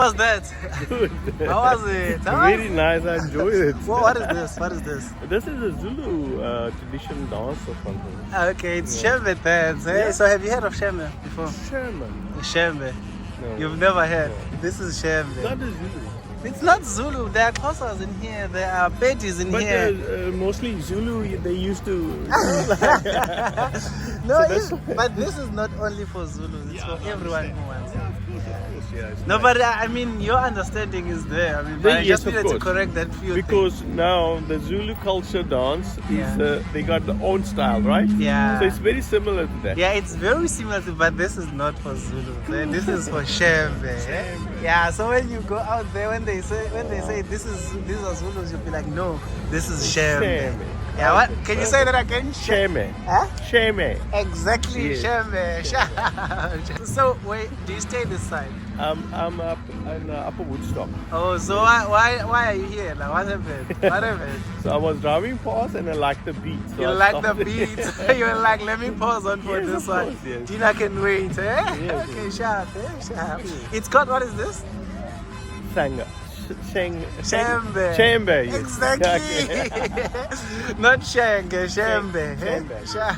How was that? Good. How was it? Very nice. I enjoyed it. What is this? What is this? This is a Zulu tradition dance or something. Okay, it's Shembe dance. Eh? Yeah. So have you heard of Shembe before? Sherman. Shembe. No. You've never heard. No. This is Shembe. Not a Zulu. It's not Zulu. There are Xhosas in here. There are Pedis in But here. mostly Zulu, they used to. No, that's but this is not only for Zulus. It's for everyone who wants it. Yeah, of course, yeah. It's No, nice. but I mean, your understanding is there. I mean, but I Yes, just of needed to course. correct that few Because now the Zulu culture dance is Yeah. they got their own style, right? Yeah. So it's very similar to that. Yeah, it's very similar to, but this is not for Zulu. This is for Shembe. Yeah, so when you go out there, when they say these are Zulus, you'll be like, no, this is Shembe. Shembe. Yeah, what? Can you say that again? Sheme. Huh? Sheme. Exactly, Yes. Shembe. So wait, do you stay this side? I'm up in Upper Woodstock. Oh, so why are you here? Like, what happened? What happened? So I was driving past and I liked the beat. So You I like the stopped. beat? You're like, let me pause on for Yes, this of one. course, yes. Tina can wait, eh? Yes, Okay, yes. sharp, eh? Sharp. It's called, what is this? Sanga. Shembe. Shembe. Yes. Exactly. Okay. Not Shenge, Shembe. Shembe. Sharp.